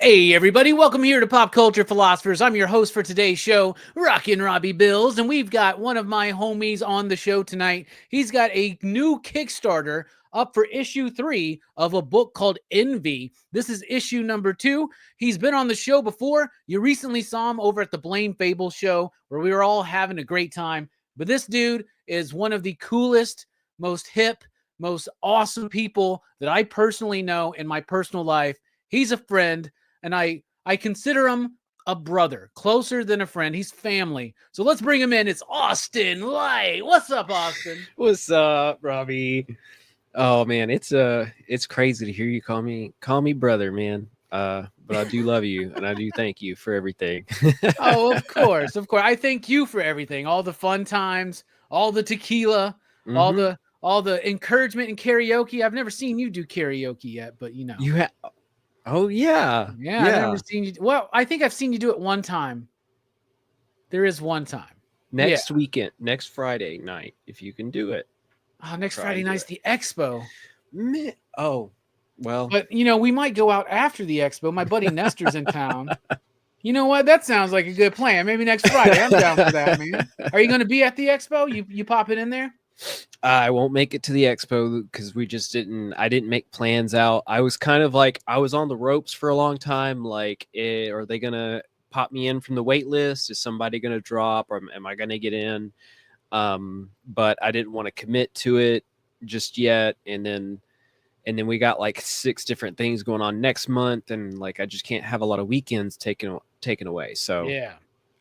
Hey everybody, welcome here to Pop Culture Philosophers. I'm your host for today's show, Rockin Robbie Billups, and we've got one of my homies on the show tonight. He's got a new Kickstarter up for issue 3 of a book called ENVY. This is issue number 2. He's been on the show before. You recently saw him over at the Blame Fable show where we were all having a great time. But this dude is one of the coolest, most hip, most awesome people that I personally know in my personal life. He's a friend, and I consider him a brother, closer than a friend. He's family. So let's bring him in. It's Austin Light. What's up, Austin? What's up, Robbie? Oh man, it's crazy to hear you call me brother, man. But I do love you, and I do thank you for everything. Oh, of course. I thank you for everything. All the fun times, all the tequila, all the encouragement and karaoke. I've never seen you do karaoke yet, but you know. You have. Oh yeah. Yeah. I've never seen you. Well, I think I've seen you do it one time. There is one time. Next weekend, next Friday night, if you can do it. Oh, next Friday night's the expo. Oh, well. But, you know, we might go out after the expo. My buddy Nestor's in town. You know what? That sounds like a good plan. Maybe next Friday. I'm down for that, man. Are you going to be at the expo? You pop it in there? I won't make it to the expo because I didn't make plans out. I was kind of like, I was on the ropes for a long time. Like, are they going to pop me in from the wait list? Is somebody going to drop, or am I going to get in? But I didn't want to commit to it just yet. And then we got like 6 different things going on next month. And like, I just can't have a lot of weekends taken away. So yeah,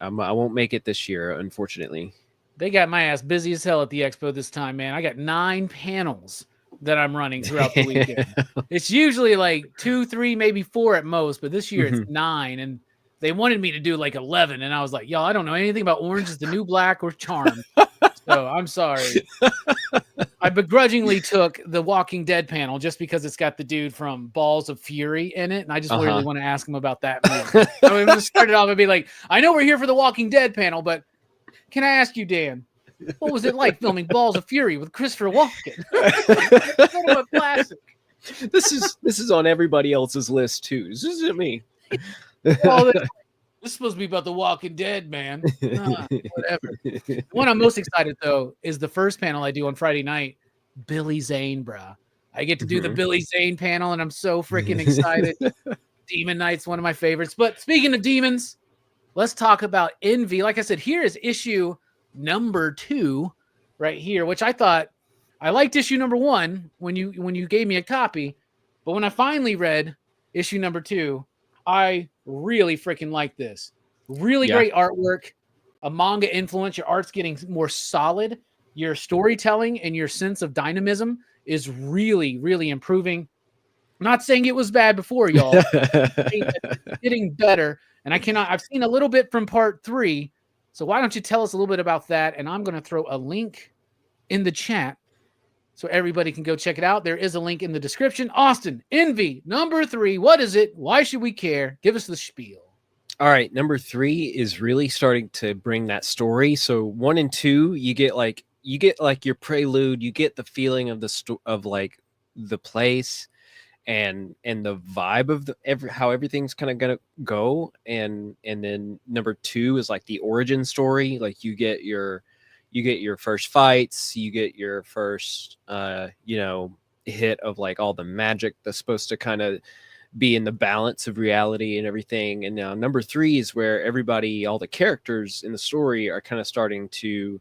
I won't make it this year, unfortunately. They got my ass busy as hell at the expo this time, man. I got 9 panels that I'm running throughout the weekend. It's usually like 2, 3, maybe 4 at most, but this year it's 9, and they wanted me to do like 11, and I was like, yo, I don't know anything about Orange is the New Black or Charmed, so I'm sorry. I begrudgingly took the Walking Dead panel just because it's got the dude from Balls of Fury in it, and I just really want to ask him about that movie. So we just started off and be like, I know we're here for the Walking Dead panel, but can I ask you, Dan, what was it like filming Balls of Fury with Christopher Walken? It's kind of a classic. This is on everybody else's list too. This isn't me. Well, this is supposed to be about the Walking Dead, man. Whatever. The one I'm most excited though is the first panel I do on Friday night, Billy Zane, bruh. I get to do the Billy Zane panel, and I'm so freaking excited. Demon Knight's one of my favorites. But speaking of demons, let's talk about ENVY. Like I said, here is issue number 2 right here, which I thought I liked issue number 1 when you gave me a copy. But when I finally read issue number 2, I really freaking like this. Really great artwork, a manga influence. Your art's getting more solid. Your storytelling and your sense of dynamism is really, really improving. I'm not saying it was bad before, y'all. It's getting better. And I've seen a little bit from part 3. So why don't you tell us a little bit about that? And I'm going to throw a link in the chat so everybody can go check it out. There is a link in the description. Austin, ENVY, number 3. What is it? Why should we care? Give us the spiel. All right. Number 3 is really starting to bring that story. So 1 and 2, you get like your prelude. You get the feeling of the place and the vibe of how everything's kind of gonna go, and then number 2 is like the origin story. Like you get your first fights, you get your first hit of like all the magic that's supposed to kind of be in the balance of reality and everything. And now number 3 is where all the characters in the story are kind of starting to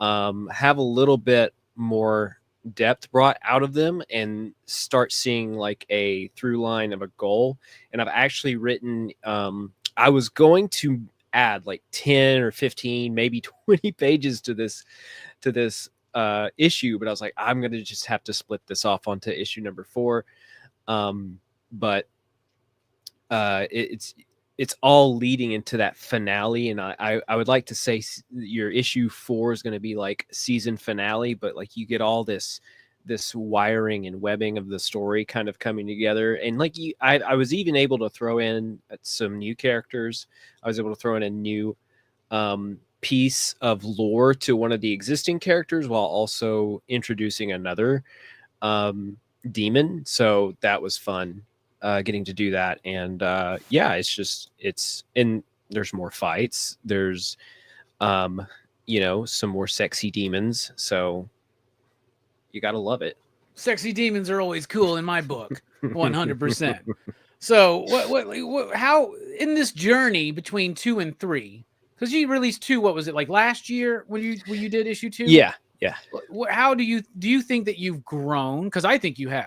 have a little bit more depth brought out of them and start seeing like a through line of a goal. And I've actually written, I was going to add like 10 or 15, maybe 20 pages to this issue, but I was like, I'm going to just have to split this off onto issue number 4. But it's all leading into that finale. And I would like to say your issue 4 is going to be like season finale, but like you get all this wiring and webbing of the story kind of coming together. And like I was even able to throw in some new characters. I was able to throw in a new piece of lore to one of the existing characters while also introducing another demon. So that was fun. getting to do that. And yeah, and there's more fights. There's, some more sexy demons. So you got to love it. Sexy demons are always cool in my book. 100%. So how in this journey between 2 and 3, because you released 2, what was it, like last year when you did issue 2? Yeah. How do you think that you've grown? Because I think you have,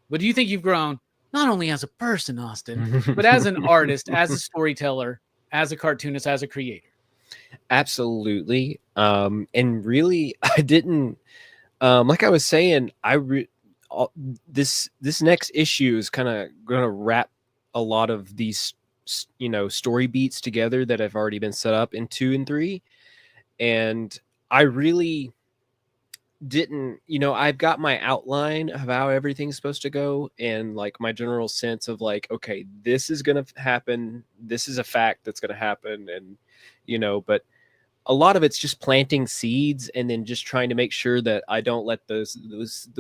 but do you think you've grown not only as a person, Austin, but as an artist, as a storyteller, as a cartoonist, as a creator? Absolutely. And really, I didn't, like I was saying, this next issue is kind of going to wrap a lot of these, story beats together that have already been set up in 2 and 3. And I really didn't, I've got my outline of how everything's supposed to go, and like my general sense of like, okay, this is going to happen. This is a fact that's going to happen. And, but a lot of it's just planting seeds and then just trying to make sure that I don't let those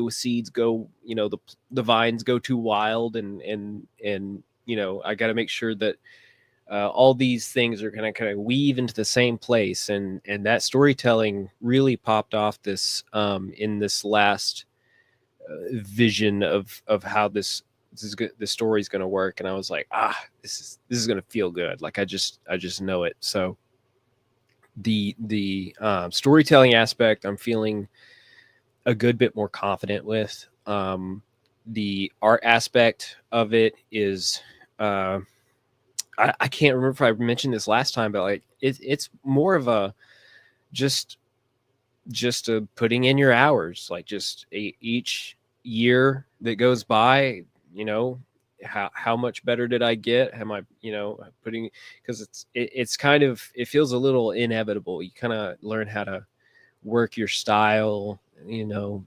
seeds go, the vines go too wild. And I got to make sure that all these things are going to kind of weave into the same place. And that storytelling really popped off this in this last vision of how this the story is going to work. And I was like, this is going to feel good. Like I just know it. So the storytelling aspect, I'm feeling a good bit more confident with. The art aspect of it is, I can't remember if I mentioned this last time, but like it's more of a just a putting in your hours, like just each year that goes by, how much better did I get? Am I, putting, because it's kind of, it feels a little inevitable. You kind of learn how to work your style, and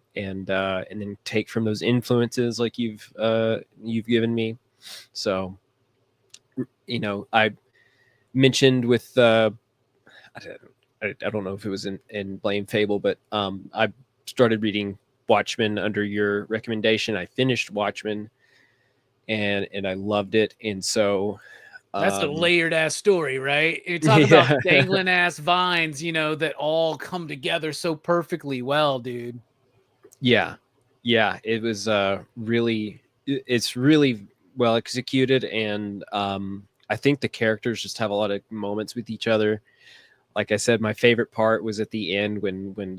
then take from those influences like you've given me. So, I mentioned with, I don't know if it was in Blame Fable, but I started reading Watchmen under your recommendation. I finished Watchmen, and I loved it. And so that's a layered ass story, right? You're talking about dangling ass vines, that all come together so perfectly well, dude. Yeah. It was it's really well executed. And I think the characters just have a lot of moments with each other. Like I said, my favorite part was at the end when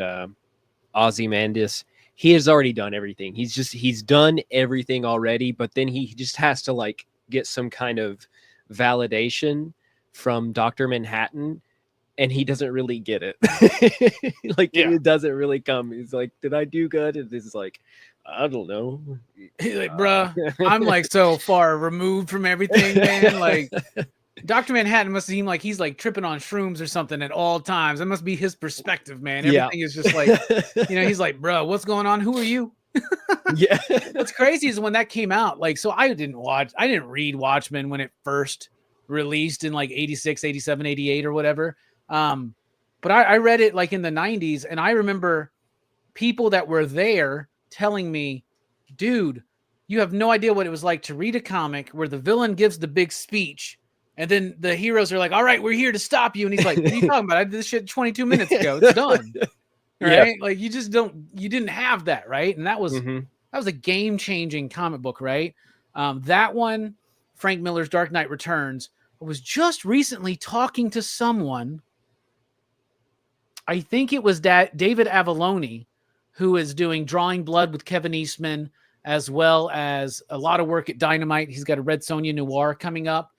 Ozymandias, he has already done everything. He's done everything already, but then he just has to like get some kind of validation from Dr. Manhattan, and he doesn't really get it. It doesn't really come. He's like, did I do good? And this is like, I don't know. He's like, bruh, I'm like so far removed from everything, man. Like Dr. Manhattan must seem like he's like tripping on shrooms or something at all times. That must be his perspective, man. Everything is just like, he's like, bro, what's going on? Who are you? Yeah. What's crazy is when that came out, like, so I didn't read Watchmen when it first released in like 86, 87, 88 or whatever. But I read it like in the 90s, and I remember people that were there telling me, dude, you have no idea what it was like to read a comic where the villain gives the big speech and then the heroes are like, all right, we're here to stop you. And he's like, what are you talking about? I did this shit 22 minutes ago. It's done. Right? Yeah. Like you didn't have that. Right. And that was a game-changing comic book, right? That one, Frank Miller's Dark Knight Returns, I was just recently talking to someone, I think it was David Avalone, who is doing Drawing Blood with Kevin Eastman, as well as a lot of work at Dynamite. He's got a Red Sonja Noir coming up.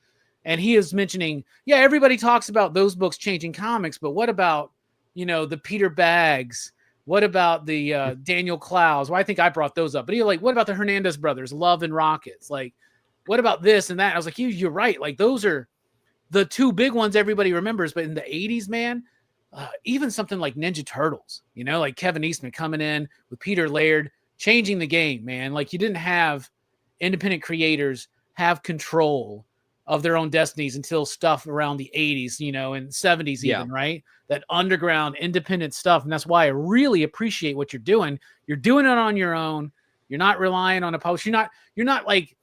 And he is mentioning, everybody talks about those books changing comics, but what about, the Peter Baggs? What about the Daniel Clowes? Well, I think I brought those up. But he's like, what about the Hernandez brothers, Love and Rockets? Like, what about this and that? I was like, you're right. Like, those are the two big ones everybody remembers. But in the 80s, man, even something like Ninja Turtles, like Kevin Eastman coming in with Peter Laird, changing the game, man. Like, you didn't have independent creators have control of their own destinies until stuff around the 80s, and 70s even, right? That underground independent stuff. And that's why I really appreciate what you're doing. You're doing it on your own. You're not relying on a post. You're not like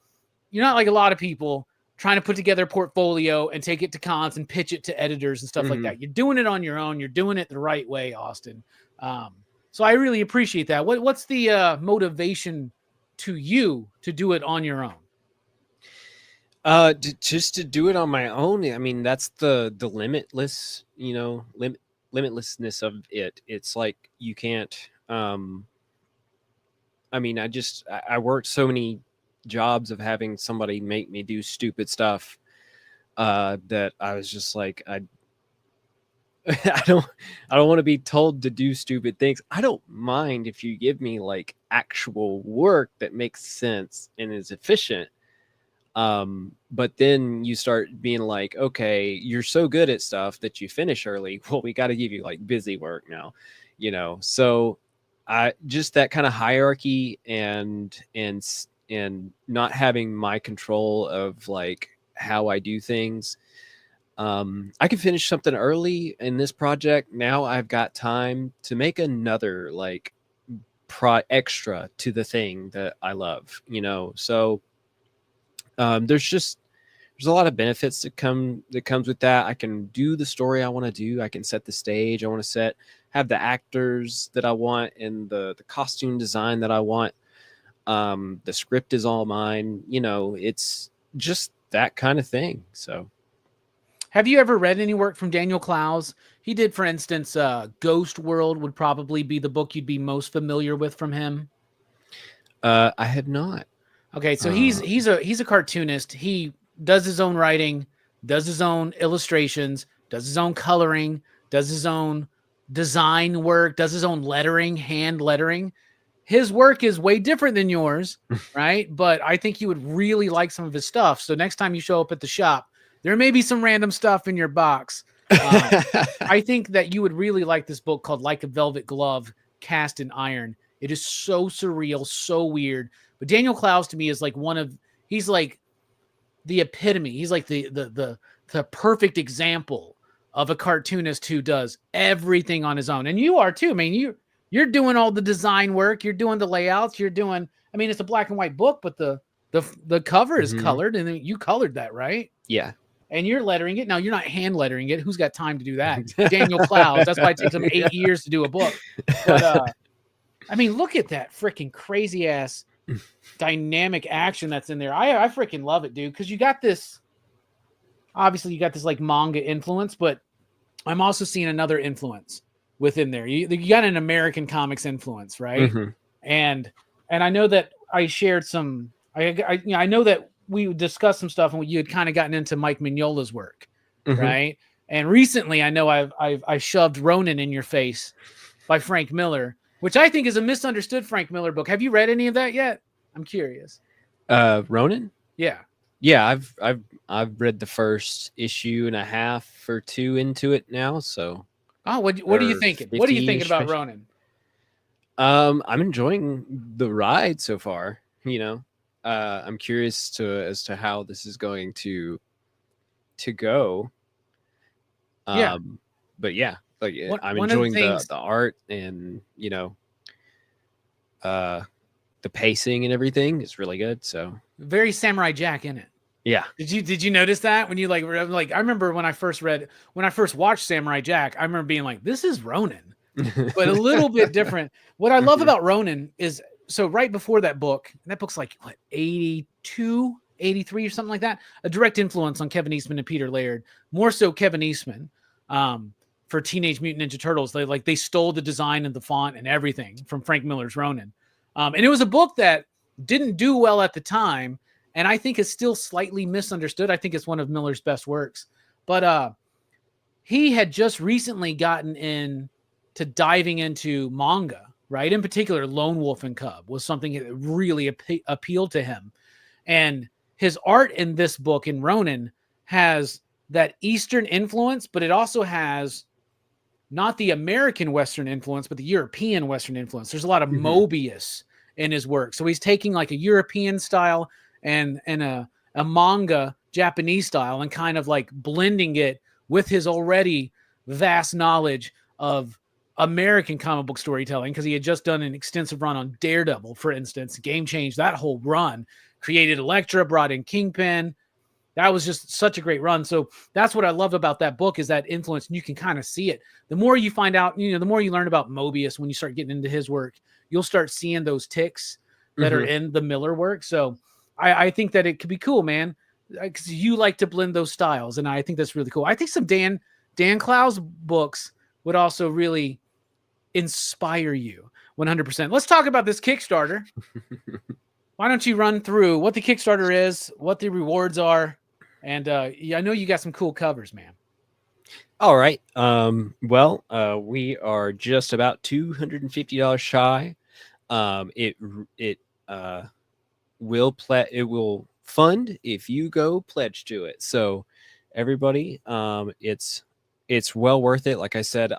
like a lot of people trying to put together a portfolio and take it to cons and pitch it to editors and stuff like that. You're doing it on your own. You're doing it the right way, Austin. So I really appreciate that. What's the motivation to you to do it on your own? Just to do it on my own. I mean, that's the limitless, limitlessness of it. It's like you can't. I mean, I worked so many jobs of having somebody make me do stupid stuff that I was just like, I don't want to be told to do stupid things. I don't mind if you give me like actual work that makes sense and is efficient. But then you start being like, okay, you're so good at stuff that you finish early. Well, we got to give you like busy work now, so I just that kind of hierarchy and not having my control of like how I do things. I can finish something early in this project. Now I've got time to make another like extra to the thing that I love, so there's a lot of benefits that comes with that. I can do the story I want to do. I can set the stage I want to have the actors that I want and the costume design that I want. The script is all mine. It's just that kind of thing. So have you ever read any work from Daniel Clowes? He did, for instance, Ghost World would probably be the book you'd be most familiar with from him. I have not. Okay, so he's a cartoonist. He does his own writing, does his own illustrations, does his own coloring, does his own design work, does his own lettering, hand lettering. His work is way different than yours, right? But I think you would really like some of his stuff. So next time you show up at the shop, there may be some random stuff in your box. I think that you would really like this book called Like a Velvet Glove, Cast in Iron. It is so surreal, so weird. But Daniel Clowes to me is like he's like the epitome. He's like the perfect example of a cartoonist who does everything on his own. And you are too. I mean, you're doing all the design work. You're doing the layouts. It's a black and white book, but the cover is colored, and you colored that, right? Yeah. And you're lettering it. Now, you're not hand lettering it. Who's got time to do that? Daniel Clowes. That's why it takes him 8 years to do a book. But, look at that freaking crazy ass dynamic action that's in there. I freaking love it, dude. Because you got this like manga influence, but I'm also seeing another influence within there. You got an American comics influence, right? And I know that I shared some. I know that we discussed some stuff, and you had kind of gotten into Mike Mignola's work, right? And recently, I know I shoved Ronin in your face by Frank Miller, which I think is a misunderstood Frank Miller book. Have you read any of that yet? I'm curious. Ronin? Yeah. Yeah, I've read the first issue and a half or two into it now. So, what are you thinking? What are you thinking about Ronin? I'm enjoying the ride so far. I'm curious as to how this is going to go. Yeah. But yeah, like I'm enjoying the art and the pacing and everything is really good. So very Samurai Jack in it. Yeah. Did you notice that when you like I remember when I first watched Samurai Jack, I remember being like, this is Ronin, but a little bit different. What I love about Ronin is, so right before that book's like what, 82, 83 or something like that. A direct influence on Kevin Eastman and Peter Laird, more so Kevin Eastman, for Teenage Mutant Ninja Turtles. They stole the design and the font and everything from Frank Miller's Ronin. And it was a book that didn't do well at the time, and I think is still slightly misunderstood. I think it's one of Miller's best works. But he had just recently gotten into diving into manga, right? In particular, Lone Wolf and Cub was something that really appealed to him. And his art in this book, in Ronin, has that Eastern influence, but it also has not the American Western influence, but the European Western influence. There's a lot of Mobius in his work. So he's taking like a European style and a manga Japanese style and kind of like blending it with his already vast knowledge of American comic book storytelling, because he had just done an extensive run on Daredevil, for instance. Game changed that whole run, created Elektra, brought in Kingpin. That was just such a great run. So that's what I love about that book, is that influence, and you can kind of see it. The more you find out, the more you learn about Mobius, when you start getting into his work, you'll start seeing those ticks that are in the Miller work. So I think that it could be cool, man, because you like to blend those styles, and I think that's really cool. I think some Dan Clow's books would also really inspire you 100%. Let's talk about this Kickstarter. Why don't you run through what the Kickstarter is, what the rewards are, and I know you got some cool covers, man. All right. Well, we are just about $250 shy. It will fund if you go pledge to it. So everybody, it's well worth it. Like I said,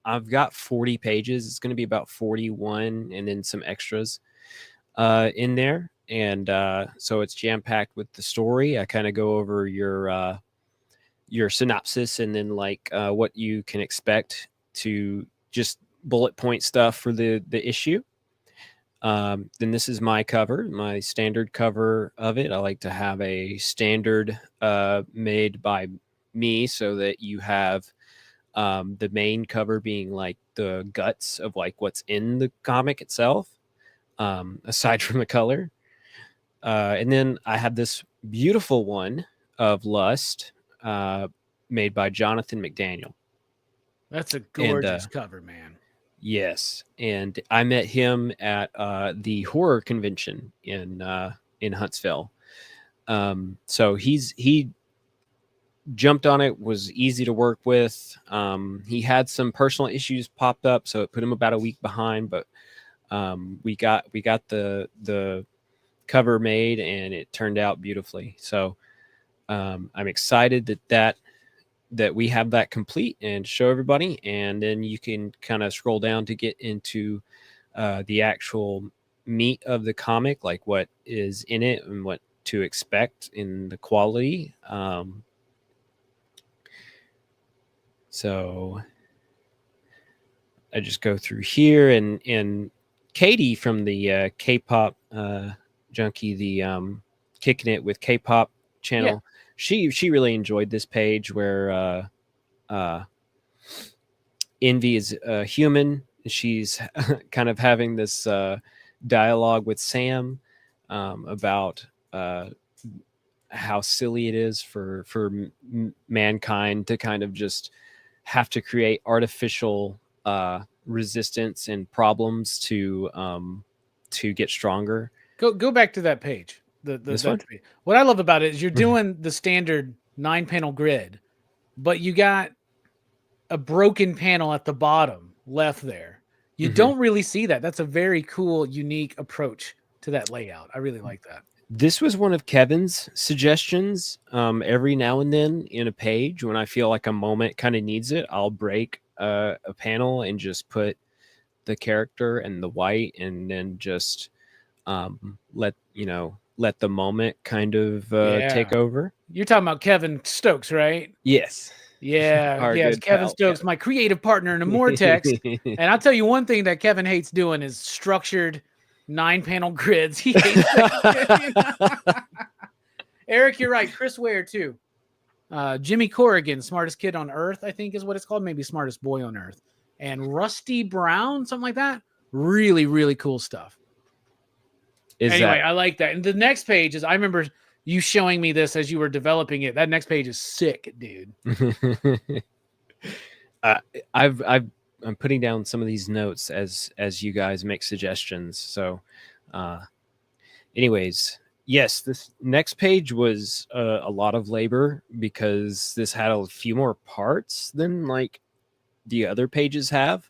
I've got 40 pages. It's going to be about 41 and then some extras in there. And so it's jam-packed with the story. I kind of go over your synopsis and then like what you can expect, to just bullet point stuff for the issue. Then this is my cover, my standard cover of it. I like to have a standard made by me, so that you have the main cover being like the guts of like what's in the comic itself, aside from the color. And then I have this beautiful one of Lust, made by Jonathan McDaniel. That's a gorgeous cover, man. Yes, and I met him at the horror convention in Huntsville. So he jumped on it, was easy to work with. He had some personal issues popped up, so it put him about a week behind. But we got the cover made, and it turned out beautifully. So I'm excited that we have that complete and show everybody, and then you can kind of scroll down to get into the actual meat of the comic, like what is in it and what to expect in the quality. So I just go through here, and Katie from the K-pop junkie, the Kicking It with K-pop channel, she really enjoyed this page where Envy is human. She's kind of having this dialogue with Sam about how silly it is for mankind to kind of just have to create artificial resistance and problems to get stronger. Go back to that page. This one? What I love about it is you're doing the standard 9-panel grid, but you got a broken panel at the bottom left there. You don't really see that. That's a very cool, unique approach to that layout. I really like that. This was one of Kevin's suggestions. Every now and then in a page, when I feel like a moment kind of needs it, I'll break a panel and just put the character and the white, and then just let the moment kind of take over. You're talking about Kevin Stokes, right? Yes. Yeah. Yes, Kevin Stokes, Kevin, my creative partner in Immortex. And I'll tell you one thing that Kevin hates doing is structured 9-panel grids. He hates it. Eric, you're right. Chris Ware, too. Jimmy Corrigan, smartest kid on earth, I think is what it's called. Maybe smartest boy on earth. And Rusty Brown, something like that. Really, really cool stuff. I like that. And the next page is, I remember you showing me this as you were developing it. That next page is sick, dude. I'm putting down some of these notes as you guys make suggestions. So, anyways, yes, this next page was a lot of labor, because this had a few more parts than like the other pages have.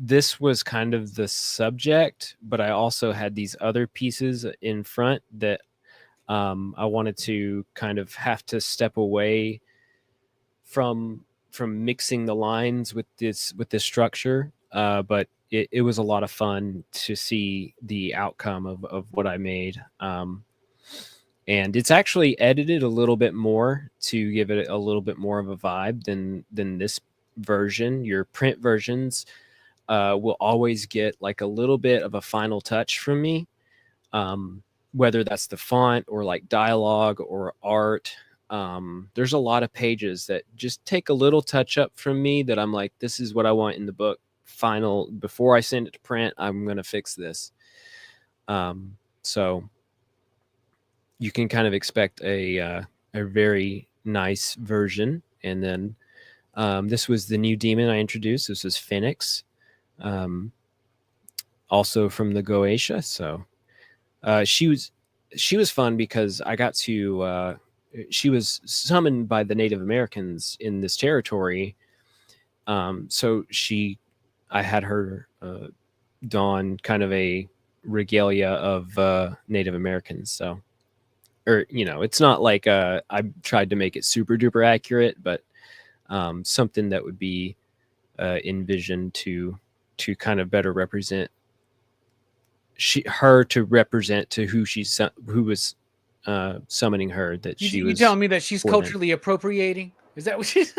This was kind of the subject, but I also had these other pieces in front that I wanted to kind of have to step away from mixing the lines with this structure. But it was a lot of fun to see the outcome of what I made. and it's actually edited a little bit more to give it a little bit more of a vibe than this version. Your print versions will always get like a little bit of a final touch from me, whether that's the font or like dialogue or art. There's a lot of pages that just take a little touch up from me that I'm like, this is what I want in the book final. Before I send it to print, I'm going to fix this. So you can kind of expect a very nice version. And then this was the new demon I introduced. This was Phoenix, also from the Goetia. So she was fun because I got to she was summoned by the Native Americans in this territory. So I had her don kind of a regalia of Native Americans. So, or, you know, it's not like I tried to make it super duper accurate, but something that would be envisioned to kind of better represent her to represent to who was summoning her. That she was. You telling me that she's culturally appropriating? Is that what she's?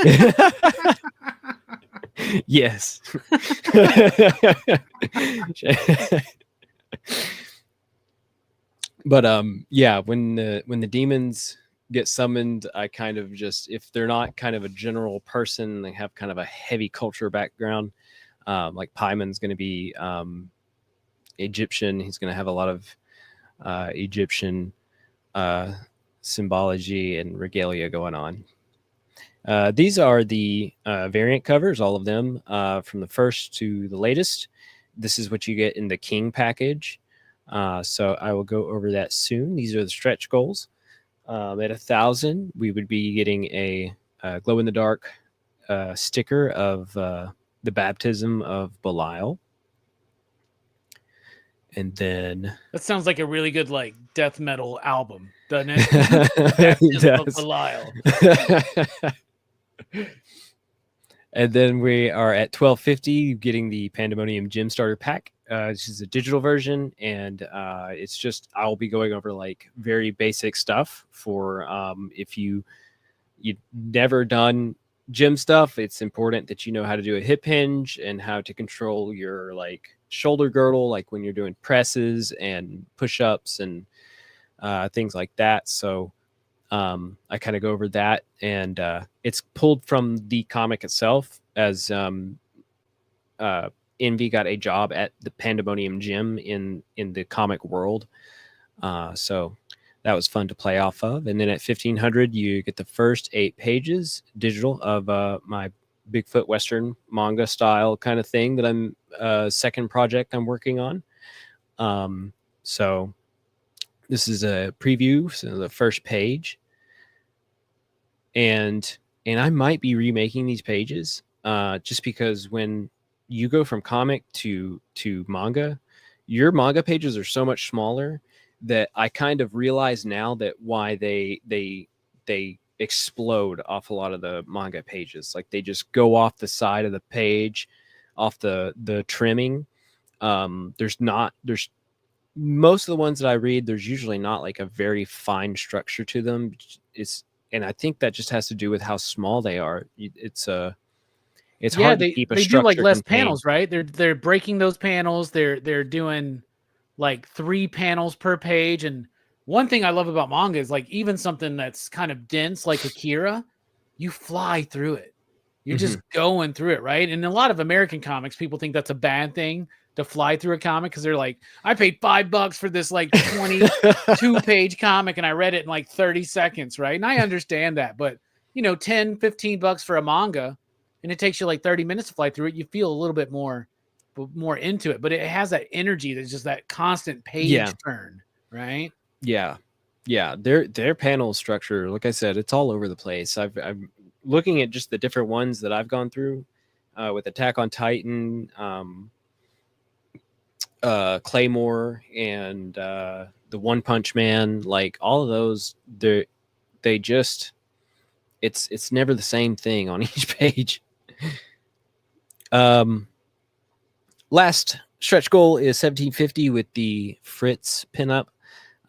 Yes. But yeah, when the demons get summoned, I kind of just, if they're not kind of a general person, they have kind of a heavy culture background. Like Paimon's going to be Egyptian. He's going to have a lot of Egyptian symbology and regalia going on. These are the variant covers, all of them, from the first to the latest. This is what you get in the King package. So I will go over that soon. These are the stretch goals. At 1,000, we would be getting a glow-in-the-dark sticker of the baptism of Belial. And then that sounds like a really good like death metal album, doesn't it? Baptism of Belial. And then we are at 1,250 getting the Pandemonium Gem Starter Pack. This is a digital version, and it's just, I'll be going over like very basic stuff for if you've never done gym stuff. It's important that you know how to do a hip hinge and how to control your like shoulder girdle, like when you're doing presses and push-ups and things like that. So I kind of go over that, and it's pulled from the comic itself, as ENVY got a job at the Pandemonium Gym in the comic world. So that was fun to play off of. And then at 1,500, you get the first 8 pages digital of my Bigfoot Western manga style kind of thing that I'm second project I'm working on. So this is a preview, so the first page. And I might be remaking these pages just because when you go from comic to manga, your manga pages are so much smaller that I kind of realize now that why they explode off a lot of the manga pages. Like they just go off the side of the page, off the trimming. There's most of the ones that I read, there's usually not like a very fine structure to them. And I think that just has to do with how small they are. It's hard to keep a structure. They do like less contained. panels, right? They're breaking those panels. They're doing like 3 panels per page. And one thing I love about manga is like even something that's kind of dense like Akira, you fly through it. You're just going through it, right? And a lot of American comics, people think that's a bad thing to fly through a comic because they're like, I paid $5 for this like 22-page comic and I read it in like 30 seconds, right? And I understand that, but you know, $10-15 for a manga and it takes you like 30 minutes to fly through it, you feel a little bit more into it, but it has that energy that's just that constant page turn, right? Yeah. Their panel structure, like I said, it's all over the place. I'm looking at just the different ones that I've gone through with Attack on Titan, Claymore, and the One Punch Man. Like all of those, they just it's never the same thing on each page. Last stretch goal is 1,750 with the Fritz pinup.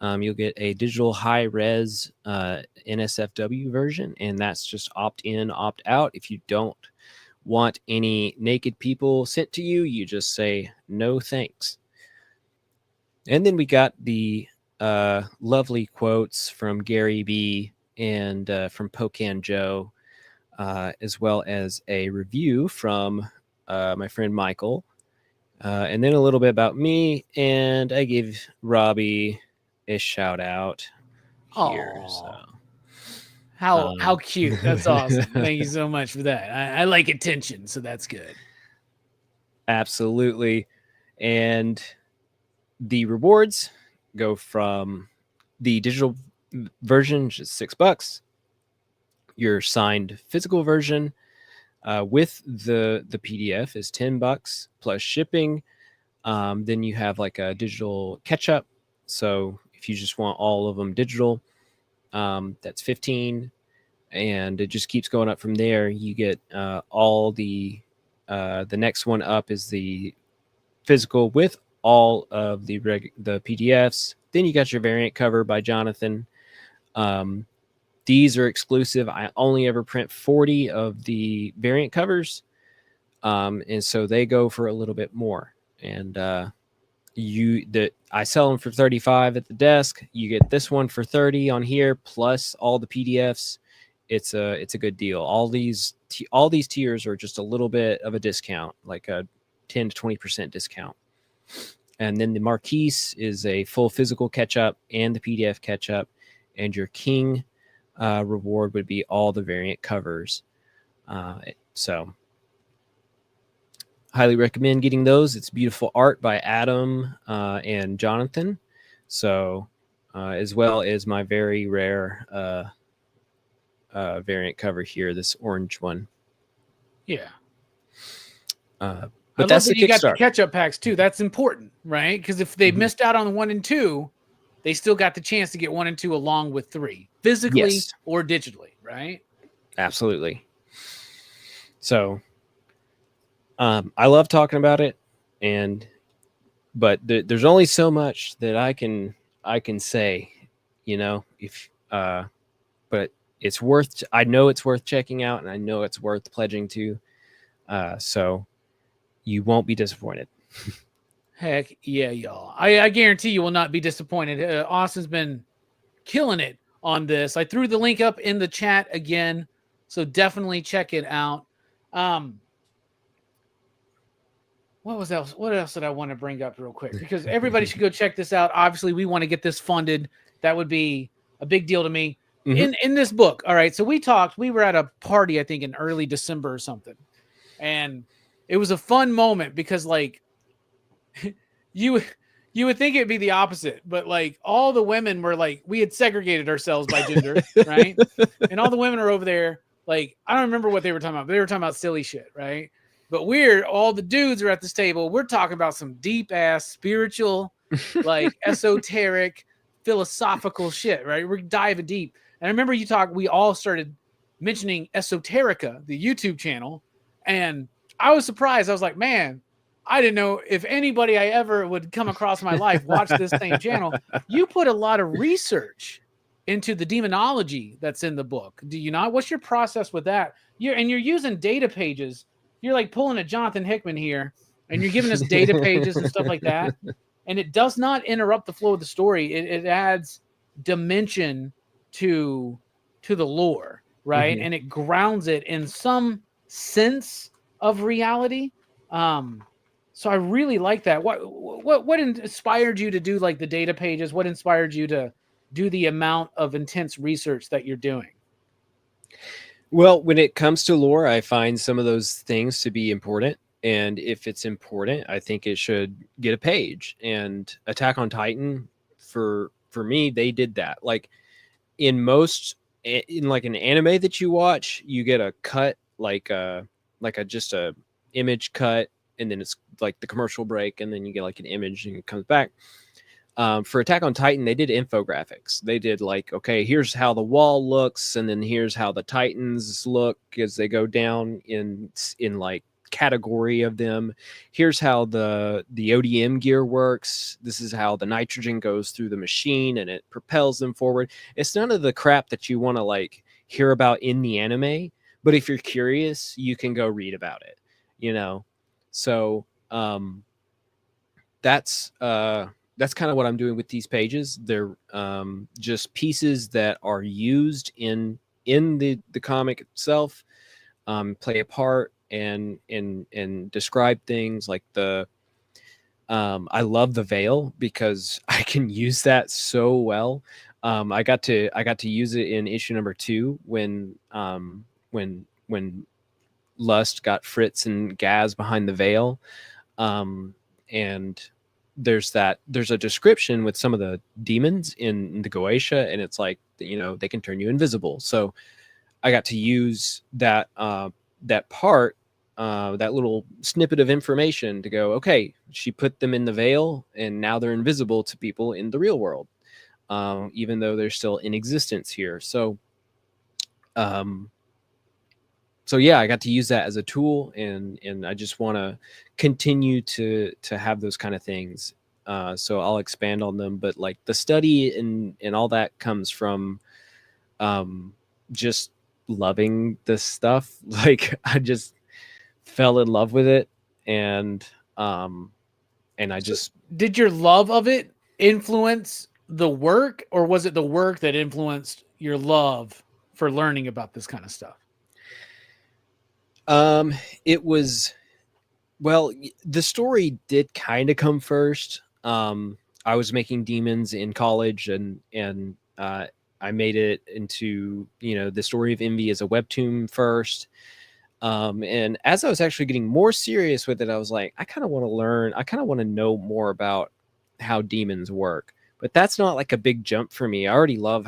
You'll get a digital high res NSFW version, and that's just opt in, opt out. If you don't want any naked people sent to you, you just say no thanks. And then we got the lovely quotes from Gary B and from Pocan Joe, as well as a review from my friend Michael, and then a little bit about me. And I gave Robbie a shout out here. Aww. So how cute. That's awesome. Thank you so much for that. I like attention, so that's good. Absolutely. And the rewards go from the digital version, just $6. Your signed physical version with the PDF is $10 plus shipping. Then you have like a digital catch-up. So if you just want all of them digital, that's $15, and it just keeps going up from there. You get all the next one up is the physical with all of the PDFs. Then you got your variant cover by Jonathan. These are exclusive. I only ever print 40 of the variant covers, and so they go for a little bit more. And I sell them for $35 at the desk. You get this one for $30 on here, plus all the PDFs. It's a good deal. All these tiers are just a little bit of a discount, like a 10 to 20% discount. And then the Marquise is a full physical catch-up and the PDF catch-up, and your King reward would be all the variant covers. So highly recommend getting those. It's beautiful art by Adam and Jonathan. So as well as my very rare variant cover here, this orange one. Yeah. But that's the you got the Kickstarter. catch-up packs too. That's important, right? Because if they missed out on 1 and 2, they still got the chance to get 1 and 2 along with 3, physically or digitally, right? Absolutely. So I love talking about it, but there's only so much that I can say, but it's worth. I know it's worth checking out, and I know it's worth pledging to. So you won't be disappointed. Heck yeah, y'all. I guarantee you will not be disappointed. Austin's been killing it on this. I threw the link up in the chat again, so definitely check it out. What else did I want to bring up real quick? Because everybody should go check this out. Obviously, we want to get this funded. That would be a big deal to me. Mm-hmm. In this book. All right. So we were at a party, I think in early December or something. And it was a fun moment because like you would think it'd be the opposite, but like all the women were like, we had segregated ourselves by gender, right? And all the women are over there. Like, I don't remember what they were talking about, but they were talking about silly shit, right? But all the dudes are at this table. We're talking about some deep ass spiritual, like esoteric, philosophical shit, right? We're diving deep. And I remember we all started mentioning Esoterica, the YouTube channel. And I was surprised. I was like, man, I didn't know if anybody I ever would come across in my life watch this same channel. You put a lot of research into the demonology that's in the book. Do you not? What's your process with that? You're using data pages. You're like pulling a Jonathan Hickman here, and you're giving us data pages and stuff like that. And it does not interrupt the flow of the story. It adds dimension to the lore, right? Mm-hmm. And it grounds it in some sense of reality. So I really like that. What inspired you to do like the data pages? What inspired you to do the amount of intense research that you're doing? Well, when it comes to lore, I find some of those things to be important. And if it's important, I think it should get a page. And Attack on Titan, for me, they did that. Like in like an anime that you watch, you get a cut, like just a image cut, and then it's like the commercial break, and then you get like an image and it comes back. For Attack on Titan, they did infographics. They did like, okay, here's how the wall looks, and then here's how the Titans look as they go down in like category of them. Here's how the ODM gear works. This is how the nitrogen goes through the machine and it propels them forward. It's none of the crap that you want to like hear about in the anime, but if you're curious, you can go read about it, you know? So that's kind of what I'm doing with these pages. They're just pieces that are used in the comic itself, play a part and describe things like the I love the veil because I can use that so well. I got to use it in issue number 2 when Lust got Fritz and Gaz behind the veil. And there's a description with some of the demons in the Goetia, and it's like, you know, they can turn you invisible. So I got to use that part, that little snippet of information to go, okay, she put them in the veil and now they're invisible to people in the real world, even though they're still in existence here. So yeah, I got to use that as a tool, and I just want to continue to have those kind of things. So I'll expand on them, but like the study and all that comes from just loving this stuff. Like I just fell in love with it, and I just... Did your love of it influence the work, or was it the work that influenced your love for learning about this kind of stuff? It was, well, the story did kind of come first. I was making demons in college, and I made it into, you know, the story of ENVY as a webtoon first. And as I was actually getting more serious with it, I was like, I kind of want to learn. I kind of want to know more about how demons work. But that's not like a big jump for me. I already love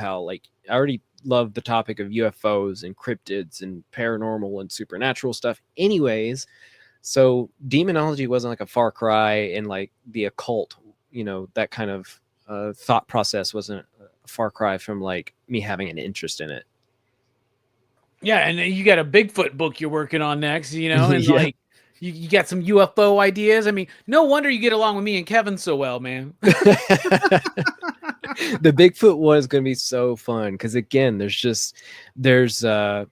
the topic of UFOs and cryptids and paranormal and supernatural stuff anyways. So demonology wasn't like a far cry, and like the occult, you know, that kind of thought process wasn't a far cry from like me having an interest in it. Yeah, and you got a Bigfoot book you're working on next, you know, and Yeah. like you got some UFO ideas. I mean, no wonder you get along with me and Kevin so well, man. The Bigfoot was going to be so fun because, again, there's a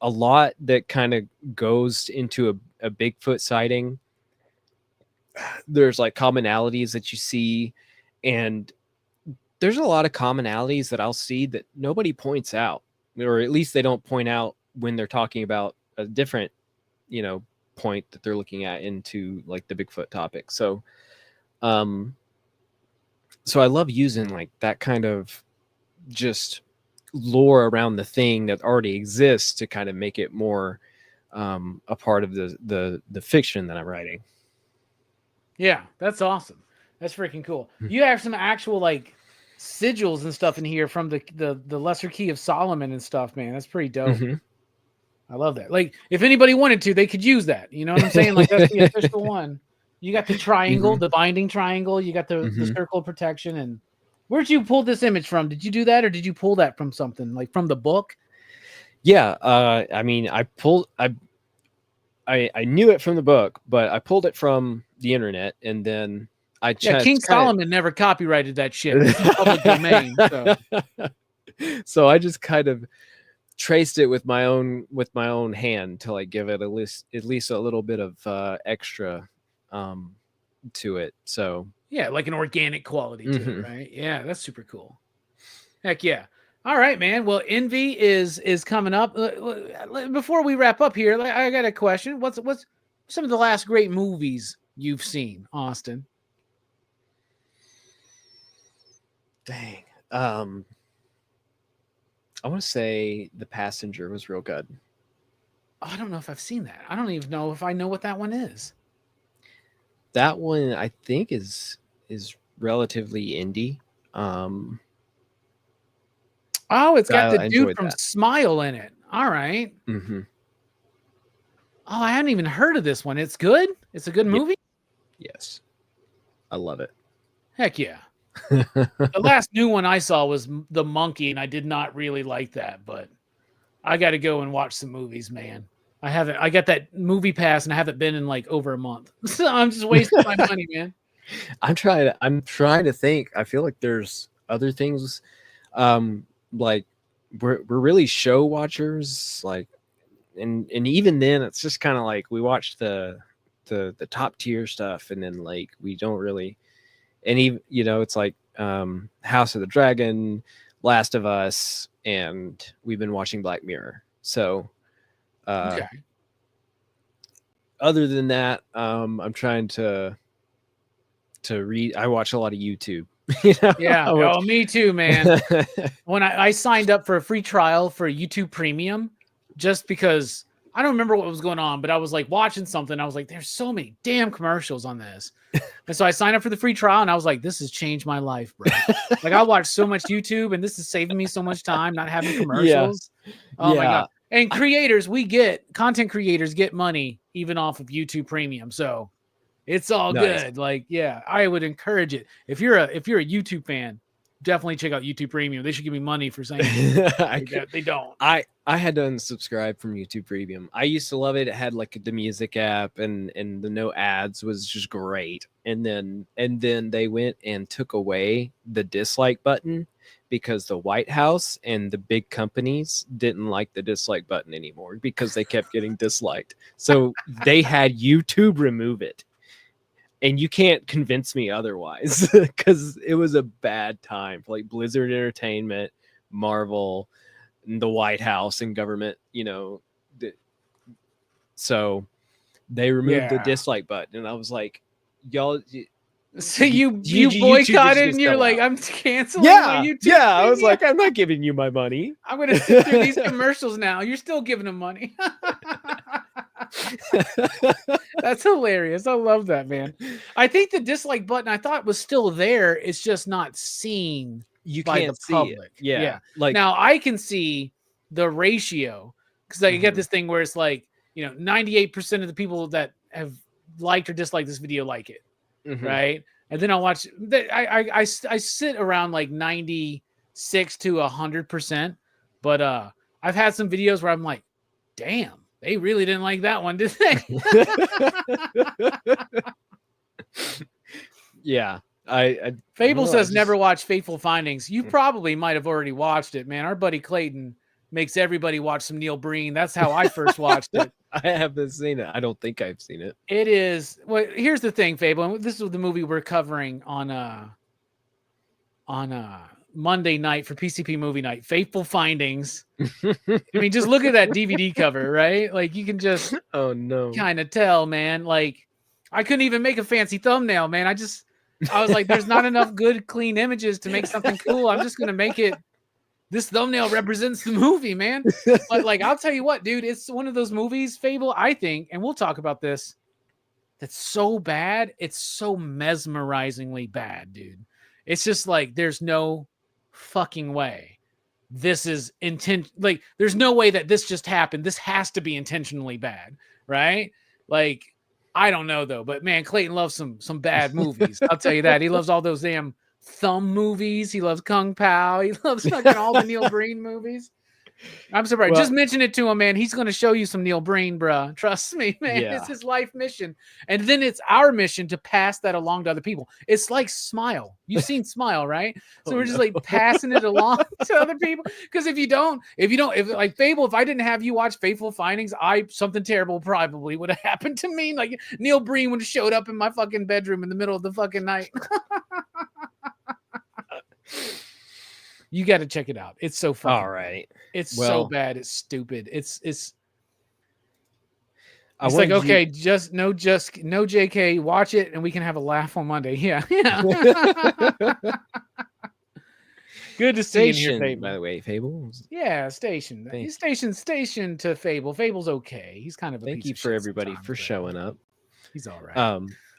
lot that kind of goes into a Bigfoot sighting. There's like commonalities that you see, and there's a lot of commonalities that I'll see that nobody points out, or at least they don't point out when they're talking about a different, you know, point that they're looking at into like the Bigfoot topic. So I love using like that kind of just lore around the thing that already exists to kind of make it more a part of the fiction that I'm writing. Yeah, that's awesome. That's freaking cool. You have some actual like sigils and stuff in here from the Lesser Key of Solomon and stuff, man. That's pretty dope. Mm-hmm. I love that. Like, if anybody wanted to, they could use that. You know what I'm saying? Like, that's the official one. You got the triangle, the binding triangle. You got the circle of protection. And where'd you pull this image from? Did you do that, or did you pull that from something, like from the book? Yeah, I mean, I knew it from the book, but I pulled it from the internet, and then I just King Solomon never copyrighted that shit. It's in public domain. So I just kind of traced it with my own hand to like give it at least a little bit of extra to it. So yeah, like an organic quality to it, right? Yeah, that's super cool. Heck yeah. All right, man. Well, ENVY is coming up. Before we wrap up here, I got a question. What's some of the last great movies you've seen, Austin? Dang. I want to say The Passenger was real good. Oh, I don't know if I've seen that. I don't even know if I know what that one is. That one I think is relatively indie. Oh, it's got the dude from Smile in it. All right. Mm-hmm. Oh, I hadn't even heard of this one. It's good? It's a good movie? Yes. I love it. Heck yeah. The last new one I saw was The Monkey, and I did not really like that, but I got to go and watch some movies, man. I haven't. I got that movie pass, and I haven't been in like over a month. So I'm just wasting my money, man. I'm trying to think. I feel like there's other things, like we're really show watchers, like, and even then it's just kind of like we watch the top tier stuff, and then like we don't really, and even it's like House of the Dragon, Last of Us, and we've been watching Black Mirror. So Okay. other than that, I'm trying to read. I watch a lot of YouTube. Yeah. Oh, me too, man. When I signed up for a free trial for YouTube Premium, just because I don't remember what was going on, but I was like watching something. I was like, there's so many damn commercials on this. And so I signed up for the free trial, and I was like, this has changed my life, bro. Like, I watch so much YouTube, and this is saving me so much time not having commercials. Yeah. Oh my God. And content creators get money even off of YouTube Premium. So it's all good. Like, yeah, I would encourage it. If you're a YouTube fan, definitely check out YouTube Premium. They should give me money for saying they don't. I had to unsubscribe from YouTube Premium. I used to love it. It had like the music app, and the no ads was just great. And then they went and took away the dislike button because the White House and the big companies didn't like the dislike button anymore because they kept getting disliked. So they had YouTube remove it. And you can't convince me otherwise, because it was a bad time for like Blizzard Entertainment, Marvel, the White House, and government. So they removed the dislike button, and I was like, "Y'all." So you boycotted, and you're like, "I'm canceling my YouTube." Yeah, I was like, "I'm not giving you my money. I'm gonna sit through these commercials now. You're still giving them money." That's hilarious. I love that, man. I think the dislike button I thought was still there. It's just not seen by the public. Yeah. Like, now I can see the ratio, because I get this thing where it's like 98% of the people that have liked or disliked this video like it, right? And then I'll watch. I sit around like 96 to 100%, but I've had some videos where I'm like, damn. They really didn't like that one, did they? Yeah. Fable says never watch Fateful Findings. You probably might have already watched it, man. Our buddy Clayton makes everybody watch some Neil Breen. That's how I first watched it. I haven't seen it. I don't think I've seen it. It is. Well, here's the thing, Fable. And this is the movie we're covering on Monday night for PCP movie night. Fateful Findings. I mean, just look at that DVD cover, right? Like, you can just kind of tell, man. Like, I couldn't even make a fancy thumbnail, man. I was like, there's not enough good, clean images to make something cool. I'm just gonna make it. This thumbnail represents the movie, man. But like, I'll tell you what, dude, it's one of those movies, Fable, I think, and we'll talk about this, that's so bad, it's so mesmerizingly bad, dude. It's just like, there's no fucking way this is like, there's no way that this just happened. This has to be intentionally bad, right? Like, I don't know though, but man, Clayton loves some bad movies. I'll tell you that. He loves all those damn Thumb movies. He loves Kung Pao. He loves fucking all the Neil Breen movies. I'm surprised. Just mention it to him, man. He's going to show you some Neil Breen, bro. Trust me, man. Yeah. It's his life mission. And then it's our mission to pass that along to other people. It's like Smile. You've seen Smile, right? So we're just like passing it along to other people. Because if like Fable, if I didn't have you watch Fateful Findings, something terrible probably would have happened to me. Like, Neil Breen would have showed up in my fucking bedroom in the middle of the fucking night. You got to check it out. It's so fun. All right. It's so bad. It's stupid. It's like, okay, just no JK, watch it and we can have a laugh on Monday. Yeah. Good to see you here, Fable. By the way, Fable. Yeah, Station. He's station to Fable. Fable's okay. He's kind of thank you for everybody for showing up. He's all right.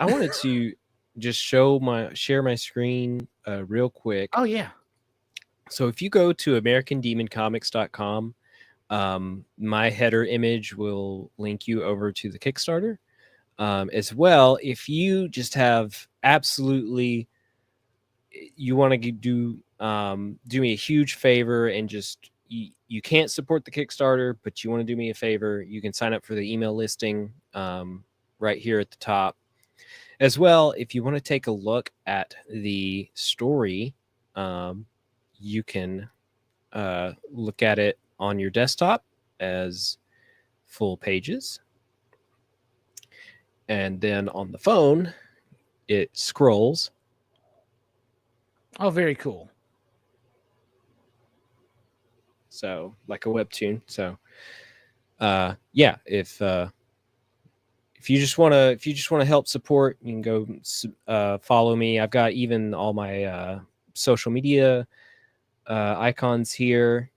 I wanted to just share my screen real quick. Oh yeah. So if you go to AmericanDemonComics.com, my header image will link you over to the Kickstarter. As well, if you just have you want to do me a huge favor and just you can't support the Kickstarter, but you want to do me a favor, you can sign up for the email listing right here at the top. As well, if you want to take a look at the story, you can look at it on your desktop as full pages. And then on the phone, it scrolls. Oh, very cool. So like a webtoon. So yeah, if you just want to help support, you can go follow me. I've got even all my social media icons here,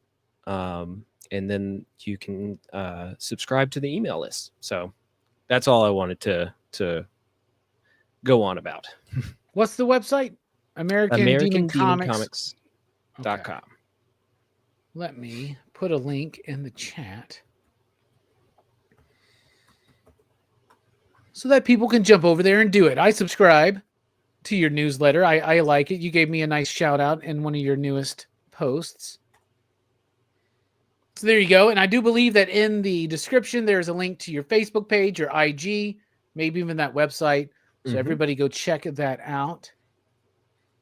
and then you can subscribe to the email list. So that's all I wanted to go on about. What's the website? AmericanDemonComics.com. Okay. Let me put a link in the chat so that people can jump over there and do it. I subscribe to your newsletter. I like it. You gave me a nice shout out in one of your newest posts. So there you go. And I do believe that in the description, there's a link to your Facebook page, your IG, maybe even that website. So everybody go check that out.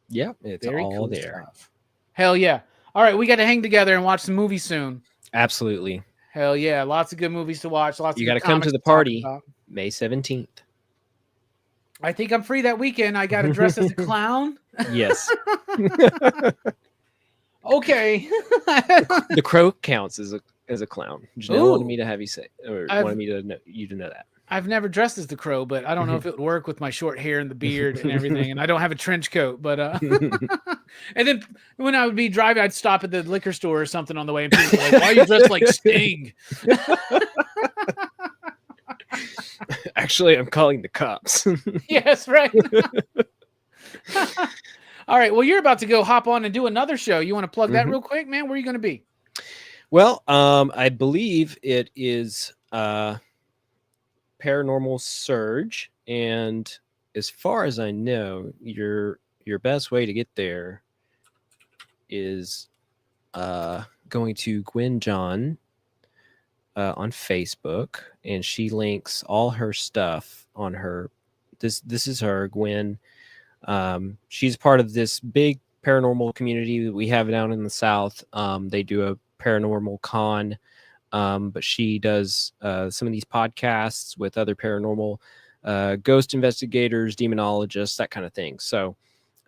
Yeah, it's Very all cool there. Stuff. Hell yeah. All right, we got to hang together and watch some movies soon. Absolutely. Hell yeah. Lots of good movies to watch. You got to come to the party May 17th. I think I'm free that weekend. I got to dress as a clown. Yes. Okay. The crow counts as a clown. Janelle wanted me to have you say, or wanted me to know you to know that. I've never dressed as the crow, but I don't know if it would work with my short hair and the beard and everything. And I don't have a trench coat, but and then when I would be driving, I'd stop at the liquor store or something on the way, and people were like, "Why are you dressed like Sting?" Actually, I'm calling the cops. Yes, right. All right. Well, you're about to go hop on and do another show. You want to plug that real quick, man? Where are you going to be? Well, I believe it is Paranormal Surge, and as far as I know, your best way to get there is going to Gwen John on Facebook, and she links all her stuff on her. This is her, Gwen. She's part of this big paranormal community that we have down in the South. They do a paranormal con. But she does some of these podcasts with other paranormal ghost investigators, demonologists, that kind of thing. So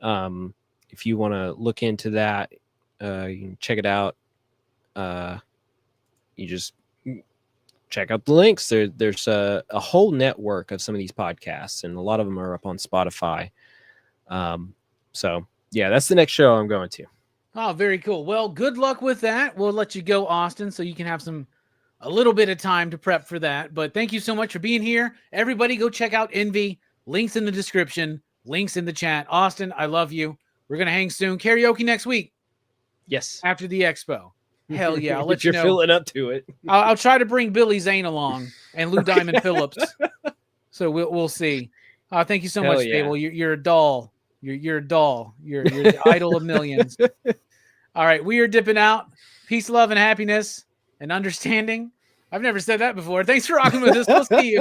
if you want to look into that, you can check it out. You just check out the links. There's a whole network of some of these podcasts, and a lot of them are up on Spotify. So yeah, that's the next show I'm going to. Oh, very cool. Well, good luck with that. We'll let you go, Austin, so you can have a little bit of time to prep for that. But thank you so much for being here. Everybody go check out Envy. Links in the description. Links in the chat. Austin, I love you. We're going to hang soon. Karaoke next week. Yes. After the expo. Hell yeah. I'll let you know. You're feeling up to it. I'll try to bring Billy Zane along and Lou Diamond Phillips. So we'll see. Thank you so much, Fable. You're a doll. You're a doll. You're the idol of millions. All right, we are dipping out. Peace, love, and happiness and understanding. I've never said that before. Thanks for rocking with us. We'll see you.